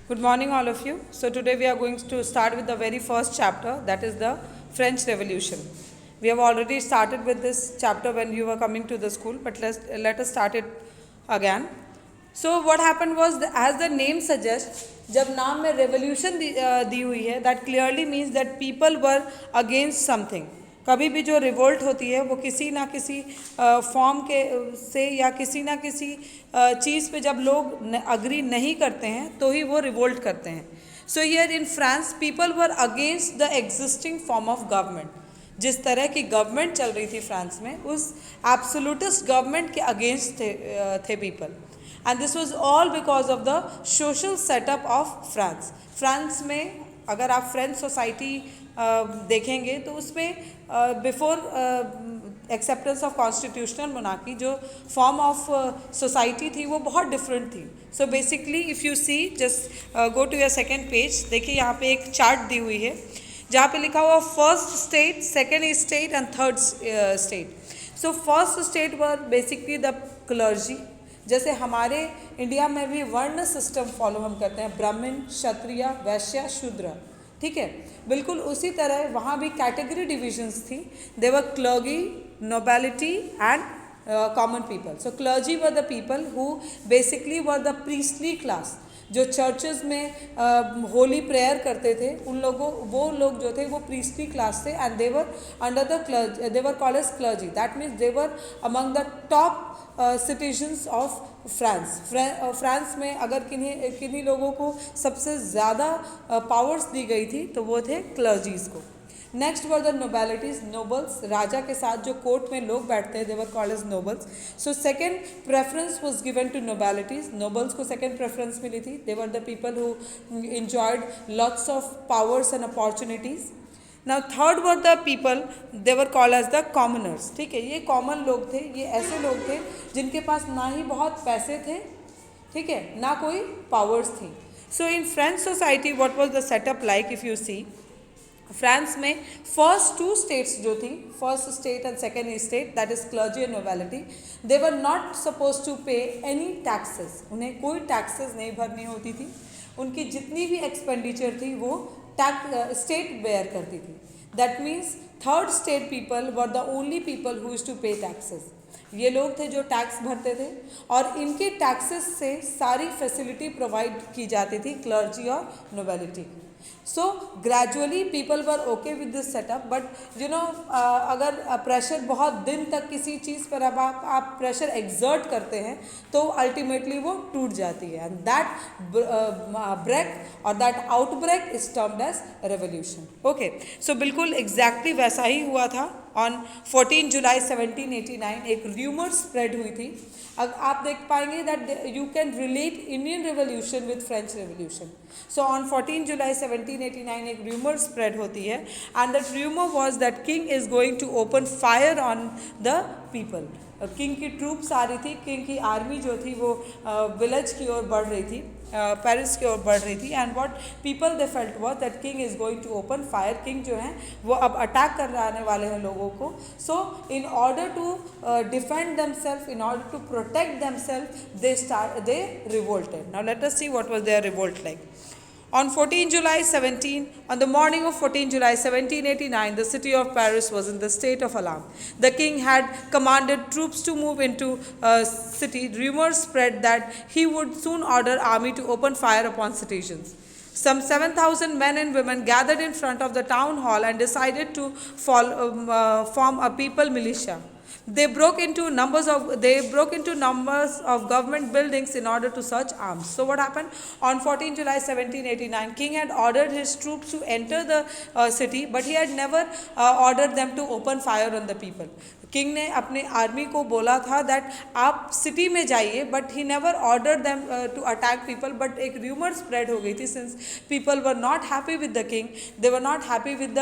Good morning, all of you. So, today we are going to start with the very first chapter, that is the French Revolution. We have already started with this chapter when you were coming to the school, but let us start it again. So, what happened was, as the name suggests, जब नाम में revolution दी हुई है, that clearly means that people were against something. कभी भी जो revolt होती है वो किसी ना किसी फॉर्म के से या किसी ना किसी चीज़ पे जब लोग अग्री नहीं करते हैं तो ही वो रिवोल्ट करते हैं. So here in France people were against the existing form of government. जिस तरह की गवर्नमेंट चल रही थी फ्रांस में, उस एब्सोल्यूटिस्ट गवर्नमेंट के अगेंस्ट थे people. And this was all because of the social setup of France. France में अगर आप फ्रेंच सोसाइटी देखेंगे तो उसमें before acceptance of constitutional monarchy जो फॉर्म ऑफ सोसाइटी थी वो बहुत डिफरेंट थी. So basically if you see just go to your second page, देखिए यहाँ पे एक चार्ट दी हुई है जहाँ पे लिखा हुआ first state, second state and third state. So first state were basically the clergy. जैसे हमारे इंडिया में भी वर्ण सिस्टम फॉलो हम करते हैं, ब्राह्मण, क्षत्रिय, वैश्य, शूद्र, ठीक है. बिल्कुल उसी तरह वहाँ भी कैटेगरी डिविजन्स थी. They were clergy, nobility and common people. So clergy were the people who basically were the priestly class, जो चर्चेस में होली प्रेयर करते थे. वो लोग जो थे वो प्रीस्टली क्लास थे and they were under the clergy, they were called as clergy. That means they were among the top citizens of France. France में अगर किन्हीं लोगों को सबसे ज़्यादा पावर्स दी गई थी तो वो थे क्लर्जीज को. Next were the nobilities, nobles. राजा के साथ जो कोर्ट में लोग बैठते हैं, they were called as nobles. So second preference was given to nobilities. Nobles को सेकेंड प्रेफरेंस मिली थी. They were the people who enjoyed lots of powers and opportunities. Now third were the people, they were called as the commoners. ठीक है, ये common लोग थे. ये ऐसे लोग थे जिनके पास ना ही बहुत पैसे थे, ठीक है, ना कोई पावर्स थी. So in French society what was the setup like, if you see, France में फर्स्ट टू स्टेट्स जो थी, first state and second state, that is clergy and nobility, they were not suppose to pay any taxes. उन्हें कोई taxes नहीं भरनी होती थी. उनकी जितनी भी एक्सपेंडिचर थी वो स्टेट बेयर करती थी. That means third state people were the only people who is to pay taxes. ये लोग थे जो टैक्स भरते थे और इनके टैक्सेस से सारी फैसिलिटी प्रोवाइड की जाती थी क्लर्जी और nobility. So gradually people were okay with this setup. But you know, अगर प्रेशर बहुत दिन तक किसी चीज़ पर अब आप प्रेशर एग्जर्ट करते हैं तो अल्टीमेटली वो टूट जाती है. एंड दैट ब्रेक और that outbreak is termed as revolution. Okay, so बिल्कुल एग्जैक्टली वैसा ही हुआ था. ऑन 14 जुलाई 1789 एक र्यूमर स्प्रेड हुई थी. अब आप देख पाएंगे that you can relate Indian revolution with French revolution. So on 14 जुलाई 1789 एक र्यूमर स्प्रेड होती है and that rumour was that king is going to open fire on the people. King की ट्रूप्स आ रही थी, किंग की आर्मी जो थी वो विलेज की ओर बढ़ रही थी, पेरिस की ओर बढ़ रही थी. And what people they felt was that king is going to open fire. King जो है वो अब अटैक कर आने वाले हैं लोगों को. So in order to defend themselves, in order to protect themselves, they revolted. Now let us see what was their revolt like. On the morning of 14 July 1789, the city of Paris was in the state of alarm. The king had commanded troops to move into city. Rumors spread that he would soon order army to open fire upon citizens. Some 7,000 men and women gathered in front of the town hall and decided to form a people militia. They broke into numbers of government buildings in order to search arms. So what happened? On 14 July 1789, king had ordered his troops to enter the city, but he had never ordered them to open fire on the people. King ने अपने army को बोला था that आप city में जाइए, but he never order them to attack people. But एक rumour spread हो गई थी since people were not happy with the king, they were not happy with the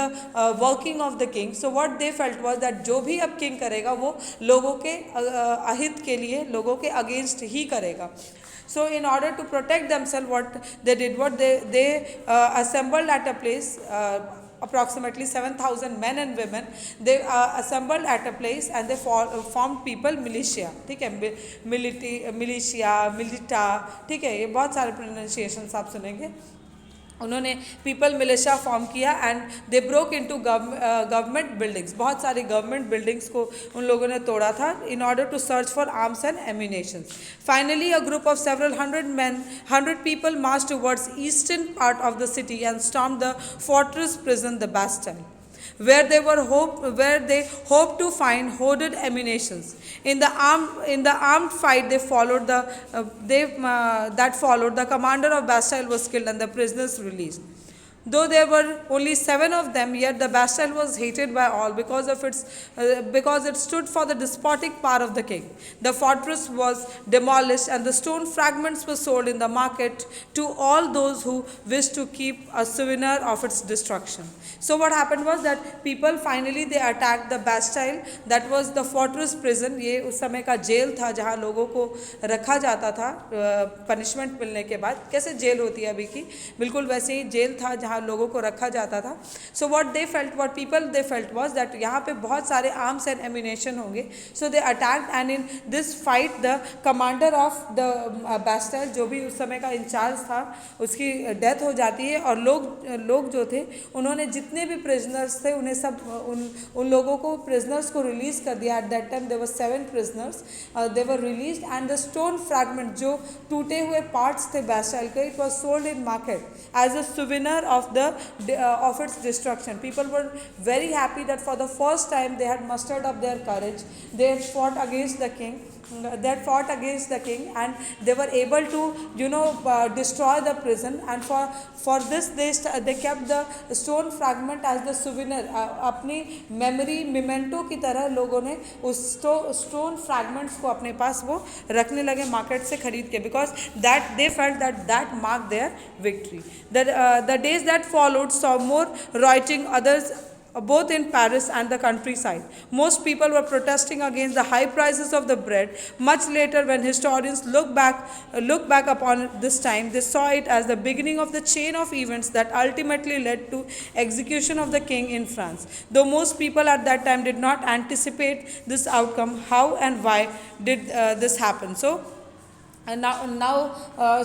working of the king. So what they felt was that जो भी अब king करेगा वो लोगों के अहित के लिए, लोगों के अगेंस्ट ही करेगा. So in order to protect themselves, what they did, they assembled at a place approximately 7,000 men and women. They assembled at a place and they formed people militia. ठीक है, militia, milita, ठीक है, ये बहुत सारे pronunciations आप सुनेंगे. उन्होंने पीपल मिलिशिया फॉर्म किया and they broke into government buildings. बहुत सारी गवर्नमेंट बिल्डिंग्स को उन लोगों ने तोड़ा था in order to search for arms and ammunition. Finally a group of several hundred people march towards eastern part of the city and storm the fortress prison the Bastille, where they hoped to find hoarded ammunitions. In the armed fight that followed, the commander of Bastille was killed and the prisoners released. Though there were only 7 of them, yet the Bastille was hated by all because it stood for the despotic power of the king. The fortress was demolished and the stone fragments were sold in the market to all those who wished to keep a souvenir of its destruction. So what happened was that people finally they attacked the Bastille. That was the fortress prison. ये उस समय का jail था जहाँ लोगों को रखा जाता था पनिशमेंट मिलने के बाद. कैसे जेल होती है अभी की, बिल्कुल वैसे ही जेल था जहाँ लोगों को रखा जाता था. सो what people they felt was that यहाँ पे बहुत सारे आर्म्स एंड एम्यूनेशन होंगे. So they attacked and in this fight the commander of the Bastille, जो भी उस समय का इंचार्ज था, उसकी डेथ हो जाती है. और लोग जो थे उन्होंने जितने भी प्रिजनर्स थे उन्हें सब उन लोगों को प्रिजनर्स को रिलीज़ कर दिया. At that time there were 7 prisoners. They were released and the stone fragment जो टूटे हुए पार्ट्स थे बास्टाइल के, it was sold in market as a souvenir of its destruction. People were very happy that for the first time they had mustered up their courage. They had fought against the king. And they were able to destroy the prison. And for this they kept the stone fragment as the souvenir. अपनी memory memento की तरह लोगों ने उस stone fragments को अपने पास वो रखने लगे मार्केट से खरीद के, because that they felt that marked their victory. The days that followed saw more rioting, others both in Paris and the countryside. Most people were protesting against the high prices of the bread. Much later, when historians look back upon this time, they saw it as the beginning of the chain of events that ultimately led to execution of the king in France. Though most people at that time did not anticipate this outcome, how and why did this happen? So, and now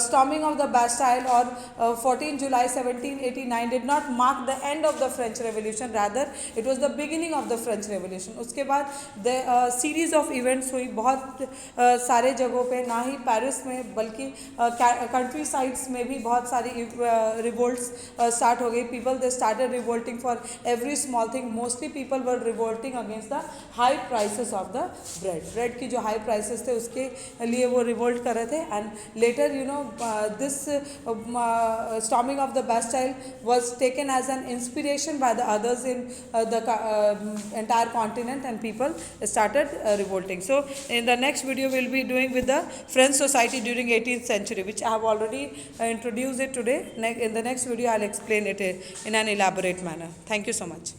storming of the Bastille or 14 July 1789 did not mark the end of the French Revolution. Rather, it was the beginning of the French Revolution. उसके बाद the series of events हुई बहुत सारे जगहों पे, ना ही Paris में बल्कि कंट्री साइड्स में भी बहुत सारी revolts start हो गई. People they started revolting for every small thing. Mostly people were revolting against the high prices of the bread की जो high prices थे उसके लिए वो revolt कर रहे थे. And later this storming of the Bastille was taken as an inspiration by the others in the entire continent, and people started revolting. So in the next video we'll be doing with the French society during 18th century, which I have already introduced it today. In the next video I'll explain it in an elaborate manner. Thank you so much.